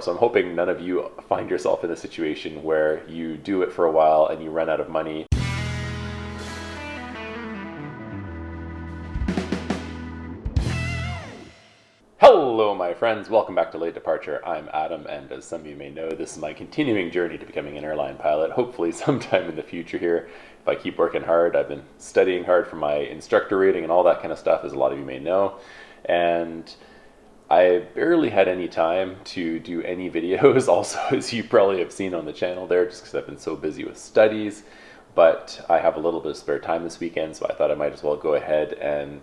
So I'm hoping none of you find yourself in a situation where you do it for a while and you run out of money. Hello, my friends. Welcome back to Late Departure. I'm Adam, and as some of you may know, this is my continuing journey to becoming an airline pilot, hopefully sometime in the future here. If I keep working hard, I've been studying hard for my instructor rating and all that kind of stuff, as a lot of you may know. And I barely had any time to do any videos, also, as you probably have seen on the channel there, just because I've been so busy with studies. But I have a little bit of spare time this weekend, so I thought I might as well go ahead and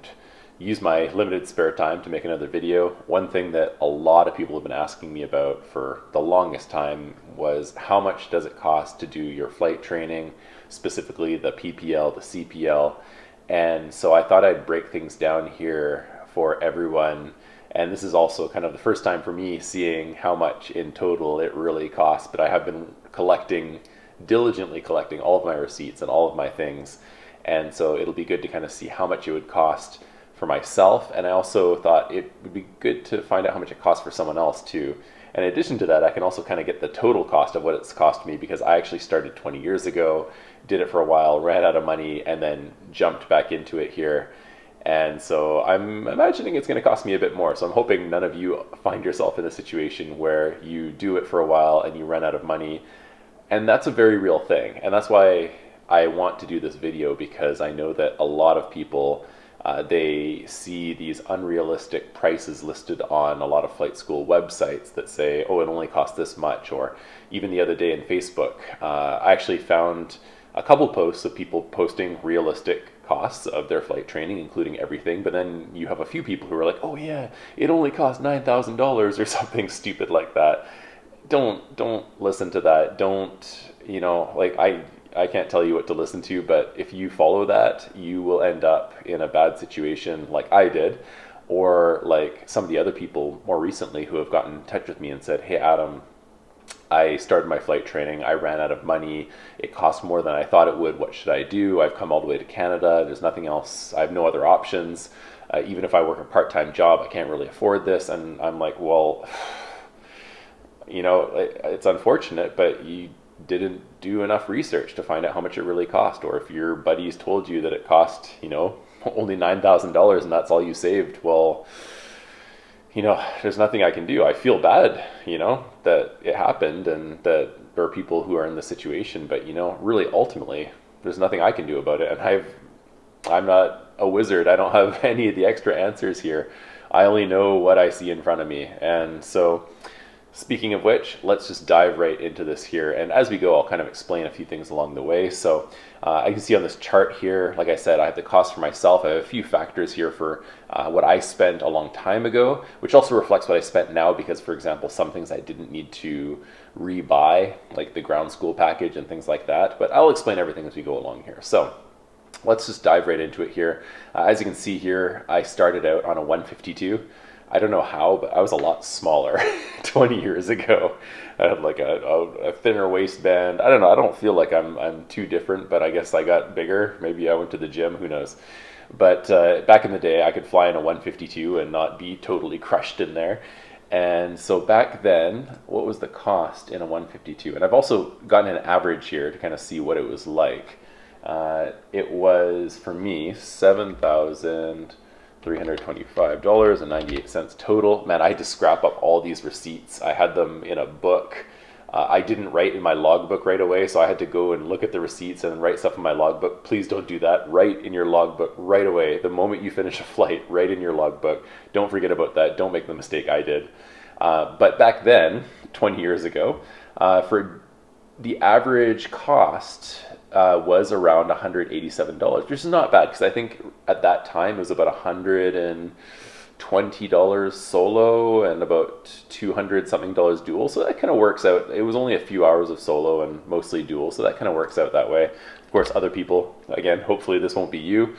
use my limited spare time to make another video. One thing that a lot of people have been asking me about for the longest time was how much does it cost to do your flight training, specifically the PPL, the CPL. And so I thought I'd break things down here for everyone. And this is also kind of the first time for me seeing how much in total it really costs, but I have been diligently collecting all of my receipts and all of my things. And so it'll be good to kind of see how much it would cost for myself, and I also thought it would be good to find out how much it costs for someone else too. And in addition to that, I can also kind of get the total cost of what it's cost me, because I actually started 20 years ago, did it for a while, ran out of money, and then jumped back into it here. And so I'm imagining it's going to cost me a bit more. So I'm hoping none of you find yourself in a situation where you do it for a while and you run out of money. And that's a very real thing. And that's why I want to do this video, because I know that a lot of people they see these unrealistic prices listed on a lot of flight school websites that say, oh, it only costs this much. Or even the other day in Facebook, I actually found a couple posts of people posting realistic costs of their flight training, including everything. But then you have a few people who are like, oh yeah, it only costs $9,000 or something stupid like that. Don't listen to that. Don't, like I can't tell you what to listen to, but if you follow that, you will end up in a bad situation like I did, or like some of the other people more recently who have gotten in touch with me and said, hey, Adam, I started my flight training. I ran out of money. It cost more than I thought it would. What should I do? I've come all the way to Canada. There's nothing else. I have no other options. Even if I work a part-time job, I can't really afford this. And I'm like, well, it's unfortunate, but you didn't do enough research to find out how much it really cost. Or if your buddies told you that it cost, only $9,000 and that's all you saved, well, there's nothing I can do. I feel bad, that it happened and that there are people who are in this situation, but really ultimately there's nothing I can do about it. And I'm not a wizard. I don't have any of the extra answers here. I only know what I see in front of me. And so, speaking of which, let's just dive right into this here. And as we go, I'll kind of explain a few things along the way. So I can see on this chart here, like I said, I have the cost for myself. I have a few factors here for what I spent a long time ago, which also reflects what I spent now, because, for example, some things I didn't need to rebuy, like the ground school package and things like that. But I'll explain everything as we go along here. So let's just dive right into it here. As you can see here, I started out on a 152. I don't know how, but I was a lot smaller 20 years ago. I had like a thinner waistband. I don't know. I don't feel like I'm too different, but I guess I got bigger. Maybe I went to the gym. Who knows? But back in the day, I could fly in a 152 and not be totally crushed in there. And so back then, what was the cost in a 152? And I've also gotten an average here to kind of see what it was like. It was, for me, $7,325.98 total. Man, I had to scrap up all these receipts. I had them in a book. I didn't write in my logbook right away, so I had to go and look at the receipts and write stuff in my logbook. Please don't do that. Write in your logbook right away. The moment you finish a flight, write in your logbook. Don't forget about that. Don't make the mistake I did. But back then, 20 years ago, for the average cost was around $187, which is not bad, because I think at that time it was about $120 solo and about $200 something dual. So that kind of works out. It was only a few hours of solo and mostly dual, so that kind of works out that way. Of course, other people, again, hopefully this won't be you,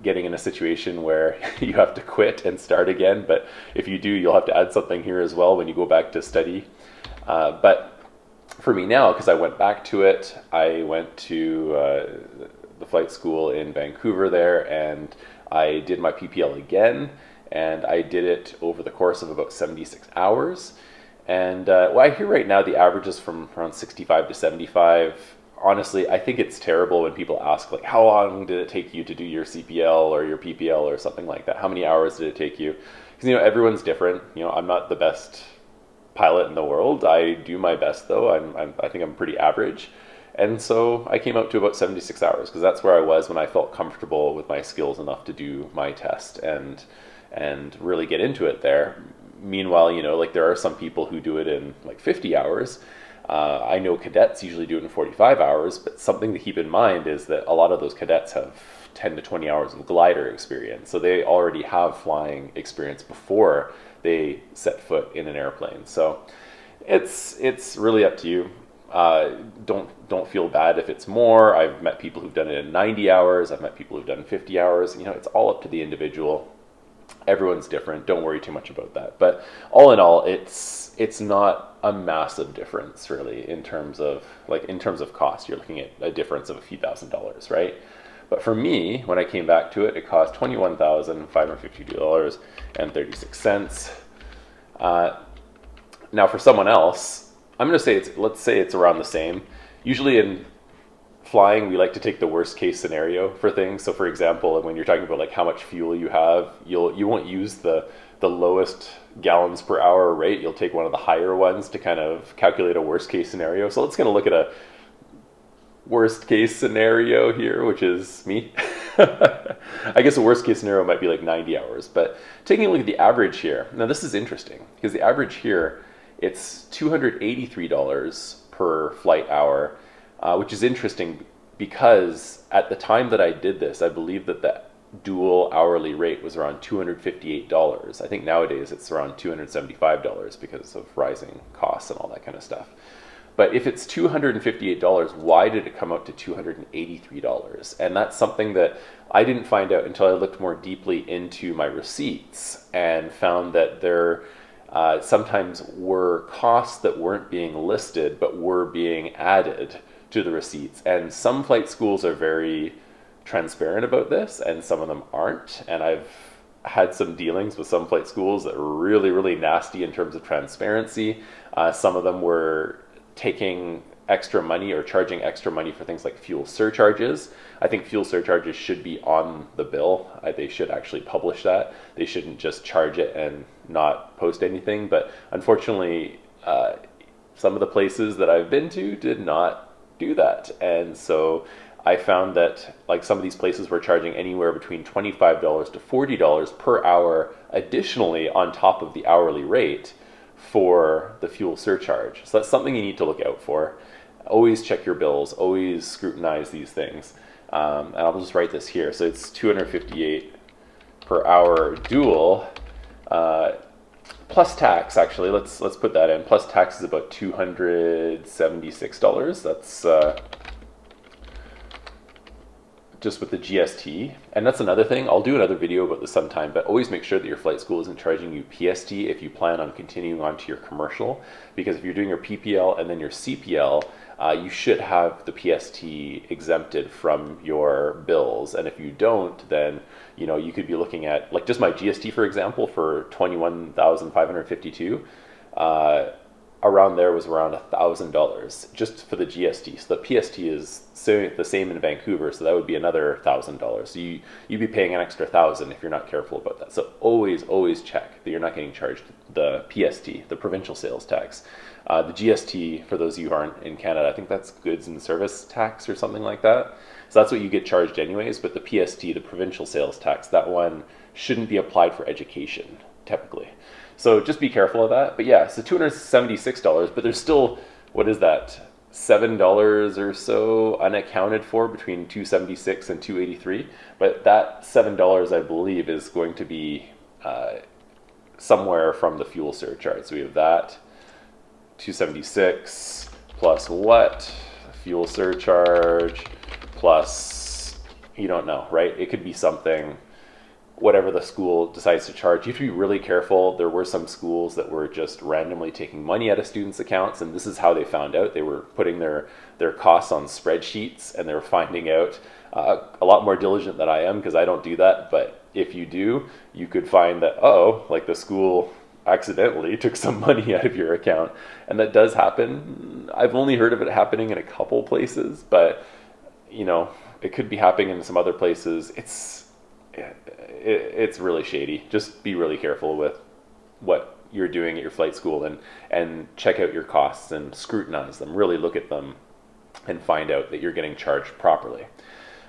getting in a situation where you have to quit and start again. But if you do, you'll have to add something here as well when you go back to study. But for me now, because I went back to it, I went to the flight school in Vancouver there, and I did my PPL again, and I did it over the course of about 76 hours. And well, I hear right now the average is from around 65 to 75. Honestly, I think it's terrible when people ask, like, how long did it take you to do your CPL or your PPL or something like that? How many hours did it take you? Because, everyone's different. I'm not the best pilot in the world. I do my best, though. I think I'm pretty average. And so I came out to about 76 hours because that's where I was when I felt comfortable with my skills enough to do my test and really get into it there. Meanwhile, like there are some people who do it in like 50 hours. I know cadets usually do it in 45 hours, but something to keep in mind is that a lot of those cadets have 10 to 20 hours of glider experience. So they already have flying experience before they set foot in an airplane. So it's really up to you. Don't feel bad if it's more. I've met people who've done it in 90 hours. I've met people who've done 50 hours. It's all up to the individual. Everyone's different. Don't worry too much about that. But all in all, it's not a massive difference really in terms of cost. You're looking at a difference of a few $1,000s, right? But for me, when I came back to it, it cost $21,552.36. Now for someone else, I'm going to say let's say it's around the same. Usually in flying, we like to take the worst case scenario for things. So for example, when you're talking about like how much fuel you have, you won't use the lowest gallons per hour rate. You'll take one of the higher ones to kind of calculate a worst case scenario. So let's kind of look at a worst case scenario here, which is me. I guess a worst case scenario might be like 90 hours, but taking a look at the average here. Now this is interesting because the average here, it's $283 per flight hour, which is interesting because at the time that I did this, I believe that the dual hourly rate was around $258. I think nowadays it's around $275 because of rising costs and all that kind of stuff. But if it's $258, why did it come out to $283? And that's something that I didn't find out until I looked more deeply into my receipts and found that there sometimes were costs that weren't being listed but were being added to the receipts. And some flight schools are very transparent about this and some of them aren't. And I've had some dealings with some flight schools that were really, really nasty in terms of transparency. Some of them were taking extra money or charging extra money for things like fuel surcharges. I think fuel surcharges should be on the bill. They should actually publish that. They shouldn't just charge it and not post anything. But unfortunately, some of the places that I've been to did not do that. And so I found that like some of these places were charging anywhere between $25 to $40 per hour additionally on top of the hourly rate for the fuel surcharge. So that's something you need to look out for. Always check your bills, always scrutinize these things. And I'll just write this here. So it's $258 per hour dual, plus tax actually. Let's put that in. Plus tax is about $276. That's just with the GST. And that's another thing. I'll do another video about this sometime, but always make sure that your flight school isn't charging you PST if you plan on continuing on to your commercial. Because if you're doing your PPL and then your CPL, you should have the PST exempted from your bills. And if you don't, then you could be looking at, like just my GST, for example, for $21,552, around there was around $1,000 just for the GST. So the PST is the same in Vancouver, so that would be another $1,000. So you'd be paying an extra $1,000 if you're not careful about that. So always check that you're not getting charged the PST, the provincial sales tax. The GST, for those of you who aren't in Canada, I think that's goods and service tax or something like that. So that's what you get charged anyways, but the PST, the provincial sales tax, that one shouldn't be applied for education, typically. So just be careful of that. But yeah, so $276, but there's still, what is that, $7 or so unaccounted for between $276 and $283. But that $7, I believe, is going to be somewhere from the fuel surcharge. So we have that, $276 plus what? Fuel surcharge plus, you don't know, right? It could be something, whatever the school decides to charge. You have to be really careful. There were some schools that were just randomly taking money out of students' accounts, and this is how they found out. They were putting their costs on spreadsheets, and they were finding out a lot more diligent than I am because I don't do that. But if you do, you could find that, like the school accidentally took some money out of your account. And that does happen. I've only heard of it happening in a couple places, but it could be happening in some other places. It's really shady. Just be really careful with what you're doing at your flight school, and check out your costs and scrutinize them. Really look at them and find out that you're getting charged properly.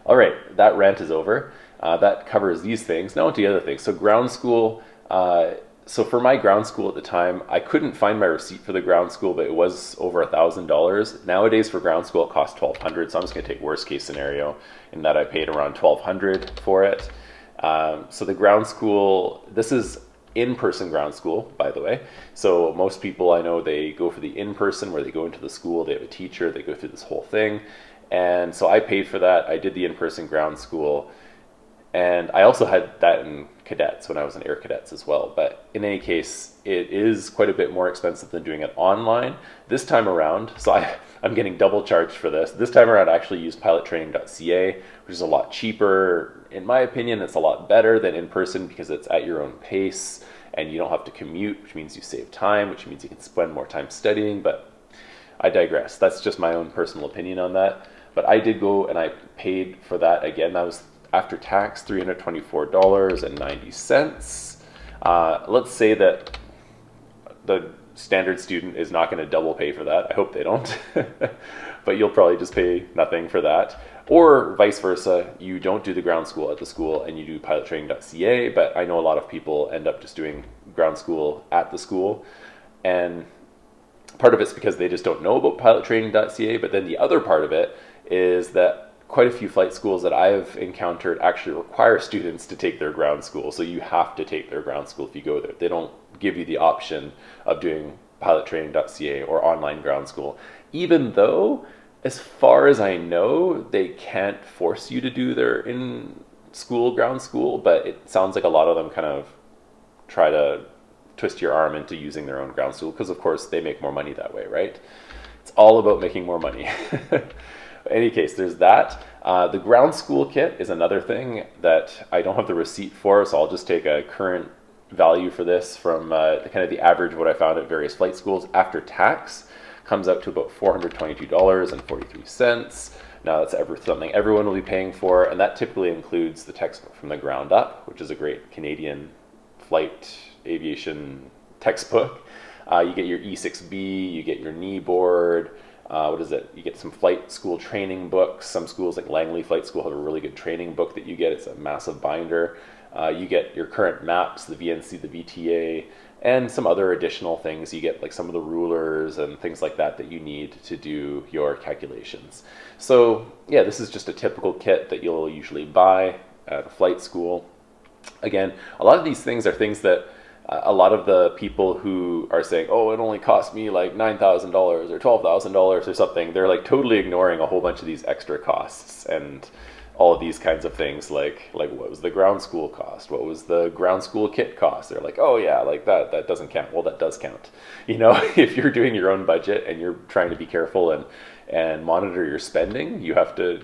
All right, that rant is over. That covers these things. Now onto the other things. So ground school. So for my ground school at the time, I couldn't find my receipt for the ground school, but it was over $1,000. Nowadays for ground school, it costs $1,200. So I'm just going to take worst case scenario in that I paid around $1,200 for it. So the ground school, this is in-person ground school, by the way. So most people I know, they go for the in-person where they go into the school, they have a teacher, they go through this whole thing. And so I paid for that. I did the in-person ground school. And I also had that in cadets when I was in Air Cadets as well. But in any case, it is quite a bit more expensive than doing it online. This time around, so I'm getting double charged for this. This time around, I actually used pilottraining.ca, which is a lot cheaper. In my opinion, it's a lot better than in person because it's at your own pace and you don't have to commute, which means you save time, which means you can spend more time studying. But I digress. That's just my own personal opinion on that. But I did go and I paid for that again. That was after tax, $324.90. Let's say that the standard student is not going to double pay for that. I hope they don't. But you'll probably just pay nothing for that. Or vice versa, you don't do the ground school at the school and you do pilottraining.ca, but I know a lot of people end up just doing ground school at the school. And part of it's because they just don't know about pilottraining.ca, but then the other part of it is that quite a few flight schools that I've encountered actually require students to take their ground school. So you have to take their ground school if you go there. They don't give you the option of doing pilottraining.ca or online ground school, even though, as far as I know, they can't force you to do their in-school ground school, but it sounds like a lot of them kind of try to twist your arm into using their own ground school because, of course, they make more money that way, right? It's all about making more money. In any case, there's that. The ground school kit is another thing that I don't have the receipt for, so I'll just take a current value for this from kind of the average of what I found at various flight schools after tax. Comes out to about $422.43. Now that's something everyone will be paying for, and that typically includes the textbook from the ground up, which is a great Canadian flight aviation textbook. You get your E6B, you get your knee board. What is it? You get some flight school training books. Some schools like Langley Flight School have a really good training book that you get. It's a massive binder. You get your current maps, the VNC, the VTA, and some other additional things. You get like some of the rulers and things like that you need to do your calculations. So yeah, this is just a typical kit that you'll usually buy at a flight school. Again, a lot of these things are things that a lot of the people who are saying, oh, it only cost me like $9,000 or $12,000 or something, they're like totally ignoring a whole bunch of these extra costs and all of these kinds of things, like what was the ground school cost? What was the ground school kit cost? They're like, oh yeah, like that doesn't count. Well, that does count. If you're doing your own budget and you're trying to be careful and monitor your spending, you have to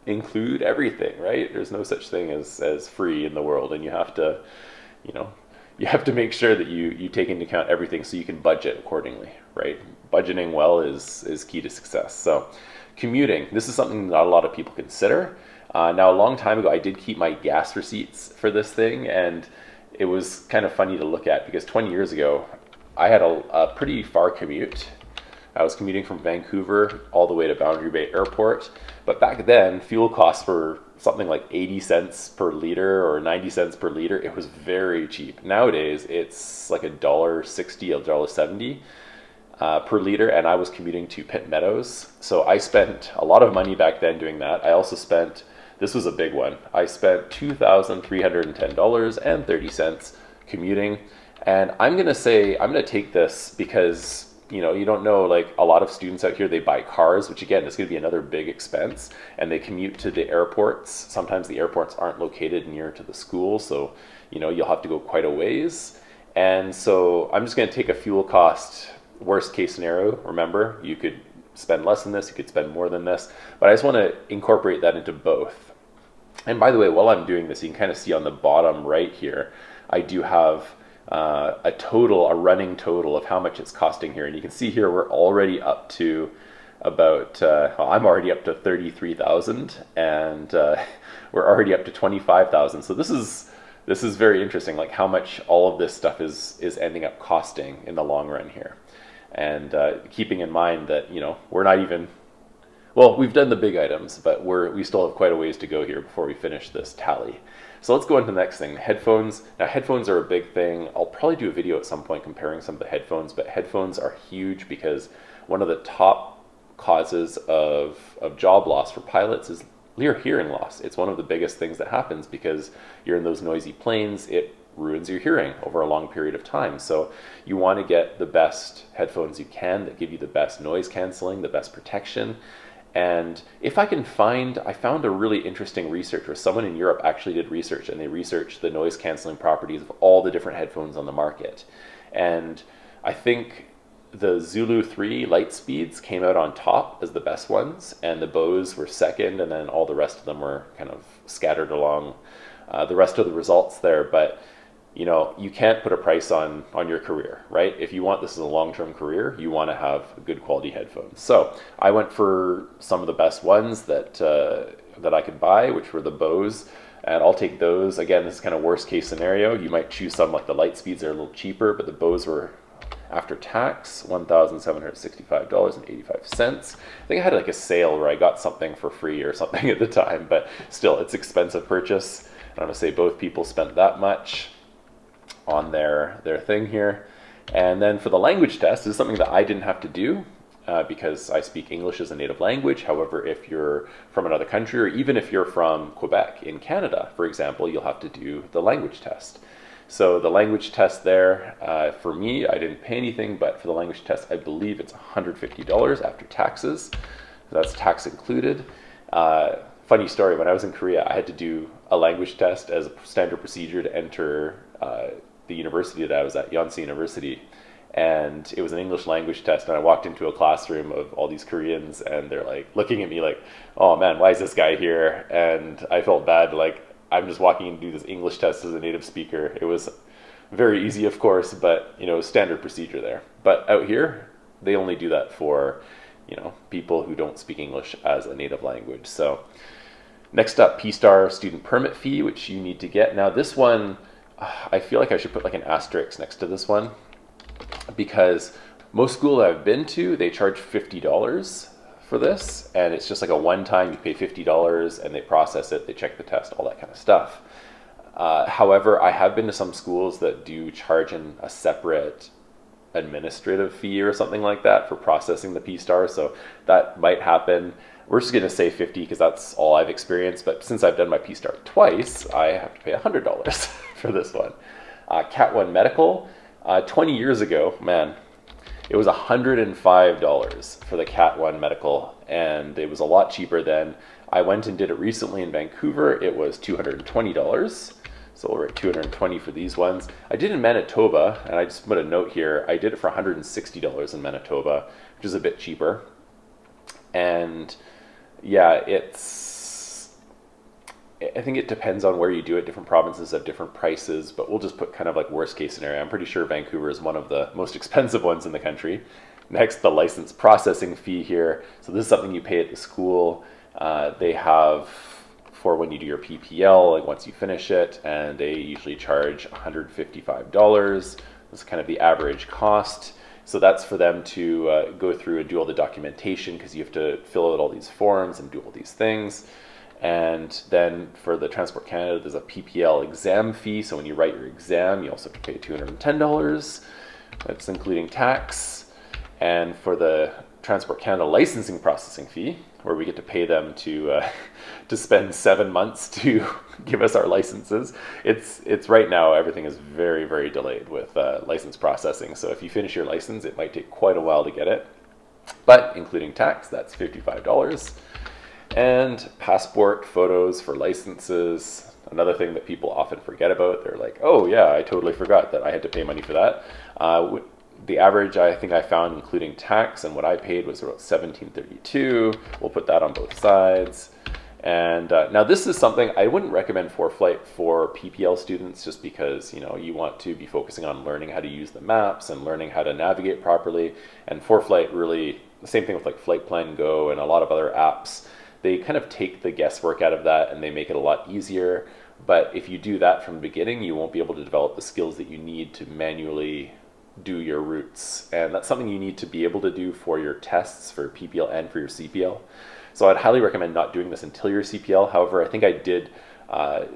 include everything, right? There's no such thing as free in the world, and you have to, you have to make sure that you take into account everything so you can budget accordingly, right? Budgeting well is key to success. So commuting, this is something not a lot of people consider. Now, a long time ago, I did keep my gas receipts for this thing, and it was kind of funny to look at because 20 years ago, I had a pretty far commute. I was commuting from Vancouver all the way to Boundary Bay Airport. But back then, fuel costs were something like 80 cents per liter or 90 cents per liter. It was very cheap. Nowadays, it's like $1.60, $1.70 per liter, and I was commuting to Pitt Meadows. So I spent a lot of money back then doing that. I also spent, this was a big one, I spent $2,310.30 commuting. And I'm going to take this because you don't know, like a lot of students out here, they buy cars, which again, is going to be another big expense, and they commute to the airports. Sometimes the airports aren't located near to the school, so, you'll have to go quite a ways. And so I'm just going to take a fuel cost, worst case scenario. Remember, you could spend less than this, you could spend more than this, but I just want to incorporate that into both. And by the way, while I'm doing this, you can kind of see on the bottom right here, I do have a running total of how much it's costing here. And you can see here we're already up to about, well, I'm already up to 33,000, and we're already up to 25,000. So this is very interesting, like how much all of this stuff is ending up costing in the long run here. And keeping in mind that, we're not even, well, we've done the big items, but we still have quite a ways to go here before we finish this tally. So let's go into the next thing, headphones. Now, headphones are a big thing. I'll probably do a video at some point comparing some of the headphones, but headphones are huge because one of the top causes of job loss for pilots is hearing loss. It's one of the biggest things that happens because you're in those noisy planes. It ruins your hearing over a long period of time. So you want to get the best headphones you can that give you the best noise canceling, the best protection. And if I found a really interesting research where someone in Europe actually did research, and they researched the noise canceling properties of all the different headphones on the market. And I think the Zulu 3 Lightspeeds came out on top as the best ones, and the Bose were second, and then all the rest of them were kind of scattered along the rest of the results there. But you can't put a price on your career, right? If you want this as a long-term career, you want to have good quality headphones. So I went for some of the best ones that I could buy, which were the Bose, and I'll take those. Again, this is kind of worst case scenario. You might choose some like the Lightspeeds, they're a little cheaper, but the Bose were after tax $1,765.85. I think I had like a sale where I got something for free or something at the time, but still, it's expensive purchase. I don't want to say both people spent that much on their thing here. And then for the language test, this is something that I didn't have to do because I speak English as a native language. However, if you're from another country, or even if you're from Quebec in Canada, for example, you'll have to do the language test. So the language test there, for me, I didn't pay anything, but for the language test, I believe it's $150 after taxes. That's tax included. Funny story, when I was in Korea, I had to do a language test as a standard procedure to enter the university that I was at, Yonsei University. And it was an English language test, and I walked into a classroom of all these Koreans, and they're like looking at me like, oh man, why is this guy here? And I felt bad, like I'm just walking in to do this English test as a native speaker. It was very easy, of course, but standard procedure there. But out here, they only do that for people who don't speak English as a native language. So next up, P-Star student permit fee, which you need to get. Now this one, I feel like I should put like an asterisk next to this one, because most schools I've been to, they charge $50 for this, and it's just like a one-time, you pay $50 and they process it, they check the test, all that kind of stuff. However, I have been to some schools that do charge a separate administrative fee or something like that for processing the P-Star, so that might happen. We're just going to say 50 because that's all I've experienced, but since I've done my P-Star twice, I have to pay $100 for this one. Cat 1 Medical, 20 years ago, man, it was $105 for the Cat 1 Medical, and it was a lot cheaper then. I went and did it recently in Vancouver. It was $220. So we're at $220 for these ones. I did in Manitoba, and I just put a note here. I did it for $160 in Manitoba, which is a bit cheaper. And yeah, I think it depends on where you do it. Different provinces have different prices, but we'll just put kind of like worst case scenario. I'm pretty sure Vancouver is one of the most expensive ones in the country. Next, the license processing fee here. So this is something you pay at the school. They have for when you do your PPL, like once you finish it, and they usually charge $155. That's kind of the average cost. So that's for them to go through and do all the documentation, because you have to fill out all these forms and do all these things. And then for the Transport Canada, there's a PPL exam fee. So when you write your exam, you also have to pay $210. That's including tax. And for the Transport Canada licensing processing fee, where we get to pay them to spend 7 months to give us our licenses. It's right now, everything is very, very delayed with license processing. So if you finish your license, it might take quite a while to get it. But including tax, that's $55. And passport photos for licenses, another thing that people often forget about. They're like, oh yeah, I totally forgot that I had to pay money for that. The average I think I found, including tax and what I paid, was about $17.32. We'll put that on both sides. And now this is something I wouldn't recommend for flight for PPL students, just because you want to be focusing on learning how to use the maps and learning how to navigate properly. And for flight, really the same thing with like Flight Plan Go and a lot of other apps. They kind of take the guesswork out of that and they make it a lot easier. But if you do that from the beginning, you won't be able to develop the skills that you need to manually do your routes. And that's something you need to be able to do for your tests for PPL and for your CPL. So I'd highly recommend not doing this until your CPL. However, I think I did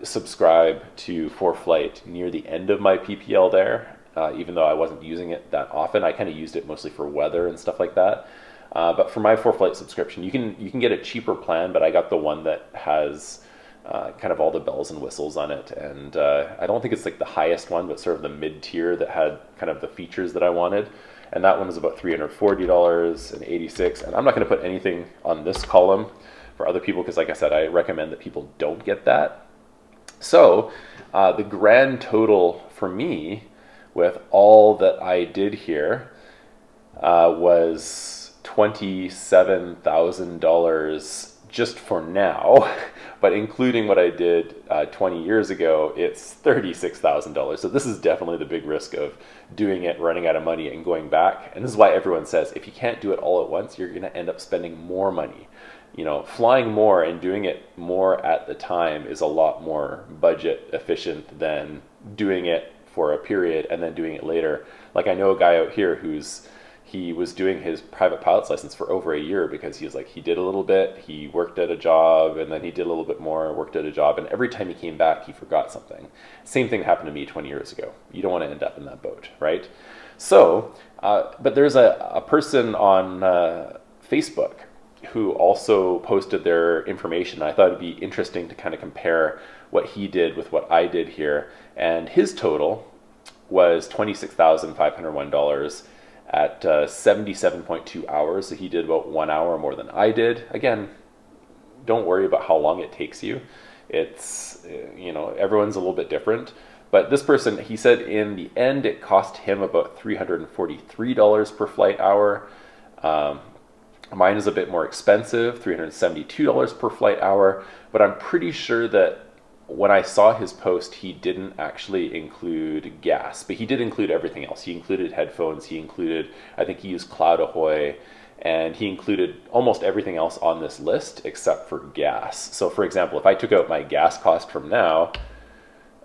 subscribe to ForeFlight near the end of my PPL there, even though I wasn't using it that often. I kind of used it mostly for weather and stuff like that. But for my ForeFlight subscription, you can get a cheaper plan, but I got the one that has kind of all the bells and whistles on it. And I don't think it's like the highest one, but sort of the mid-tier that had kind of the features that I wanted. And that one was about $340.86. And I'm not going to put anything on this column for other people because, like I said, I recommend that people don't get that. So the grand total for me with all that I did here was $27,000 just for now. But including what I did 20 years ago, it's $36,000. So this is definitely the big risk of doing it, running out of money, and going back. And this is why everyone says if you can't do it all at once, you're going to end up spending more money. Flying more and doing it more at the time is a lot more budget efficient than doing it for a period and then doing it later. Like I know a guy out here he was doing his private pilot's license for over a year because he was like, he did a little bit, he worked at a job, and then he did a little bit more, worked at a job, and every time he came back, he forgot something. Same thing happened to me 20 years ago. You don't want to end up in that boat, right? So, but there's a person on Facebook who also posted their information. I thought it'd be interesting to kind of compare what he did with what I did here. And his total was $26,501 at 77.2 hours. So he did about 1 hour more than I did. Again, don't worry about how long it takes you. It's, everyone's a little bit different. But this person, he said in the end, it cost him about $343 per flight hour. Mine is a bit more expensive, $372 per flight hour. But I'm pretty sure that when I saw his post, he didn't actually include gas, but he did include everything else. He included headphones, he included, I think he used Cloud Ahoy, and he included almost everything else on this list except for gas. So for example, if I took out my gas cost from now,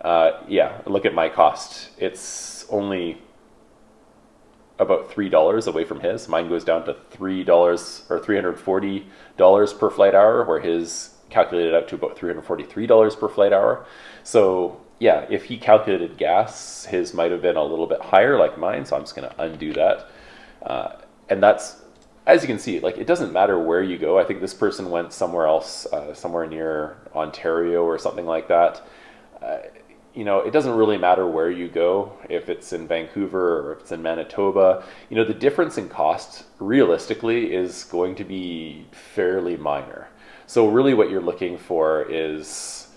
look at my cost. It's only about $3 away from his. Mine goes down to $3 or $340 per flight hour, where his calculated out to about $343 per flight hour. So yeah, if he calculated gas, his might have been a little bit higher like mine. So I'm just going to undo that. And that's, as you can see, like it doesn't matter where you go. I think this person went somewhere else, somewhere near Ontario or something like that. It doesn't really matter where you go, if it's in Vancouver or if it's in Manitoba. The difference in cost realistically is going to be fairly minor. So really what you're looking for is,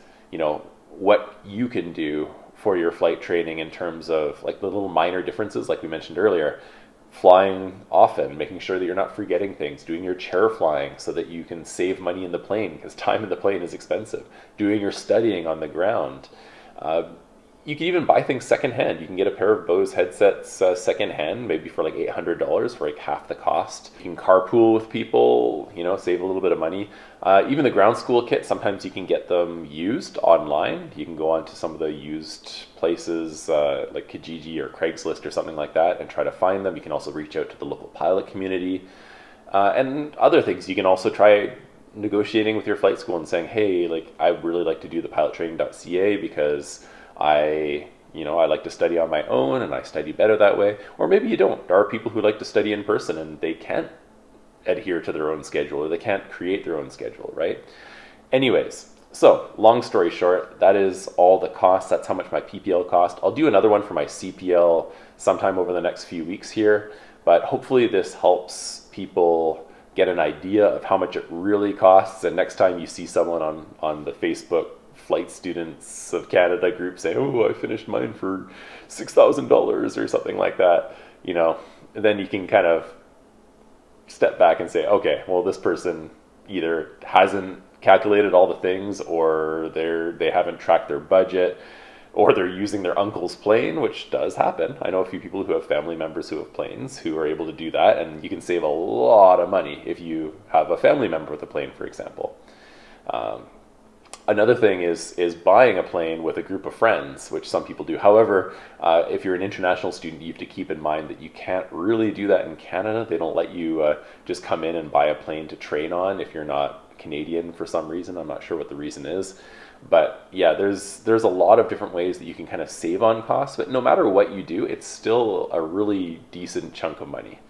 what you can do for your flight training in terms of like the little minor differences, like we mentioned earlier, flying often, making sure that you're not forgetting things, doing your chair flying so that you can save money in the plane because time in the plane is expensive, doing your studying on the ground. You can even buy things secondhand. You can get a pair of Bose headsets secondhand, maybe for like $800 for like half the cost. You can carpool with people, save a little bit of money. Even the ground school kit, sometimes you can get them used online. You can go on to some of the used places like Kijiji or Craigslist or something like that and try to find them. You can also reach out to the local pilot community and other things. You can also try negotiating with your flight school and saying, hey, like I really like to do the pilottraining.ca because I like to study on my own and I study better that way. Or maybe you don't. There are people who like to study in person and they can't adhere to their own schedule or they can't create their own schedule, right? Anyways, so long story short, that is all the costs. That's how much my PPL cost. I'll do another one for my CPL sometime over the next few weeks here, but hopefully this helps people get an idea of how much it really costs. And next time you see someone on the Facebook Flight Students of Canada group saying, oh, I finished mine for $6,000 or something like that, then you can kind of step back and say, okay, well, this person either hasn't calculated all the things, or they haven't tracked their budget, or they're using their uncle's plane, which does happen. I know a few people who have family members who have planes who are able to do that, and you can save a lot of money if you have a family member with a plane, for example. Another thing is buying a plane with a group of friends, which some people do. However, if you're an international student, you have to keep in mind that you can't really do that in Canada. They don't let you just come in and buy a plane to train on if you're not Canadian for some reason. I'm not sure what the reason is. But yeah, there's a lot of different ways that you can kind of save on costs. But no matter what you do, it's still a really decent chunk of money.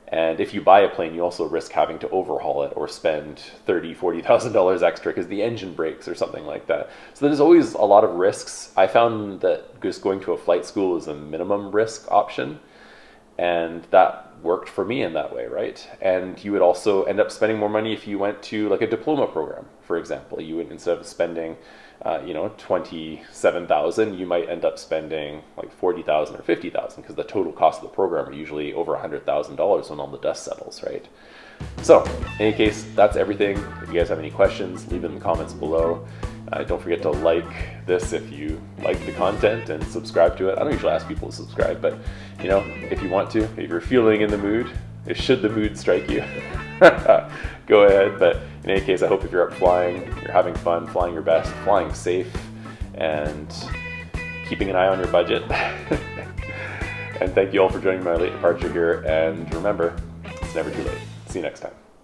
And if you buy a plane, you also risk having to overhaul it or spend $30,000-$40,000 extra because the engine breaks or something like that. So there's always a lot of risks. I found that just going to a flight school is a minimum risk option, and that worked for me in that way, right? And you would also end up spending more money if you went to like a diploma program, for example. You would, instead of spending $27,000, you might end up spending like $40,000 or $50,000 because the total cost of the program are usually over $100,000 when all the dust settles, right? So, in any case, that's everything. If you guys have any questions, leave it in the comments below. Don't forget to like this if you like the content, and subscribe to it. I don't usually ask people to subscribe, but if you want to, if you're feeling in the mood, should the mood strike you, go ahead. But in any case, I hope if you're up flying, you're having fun, flying your best, flying safe, and keeping an eye on your budget. And thank you all for joining my late departure here. And remember, it's never too late. See you next time.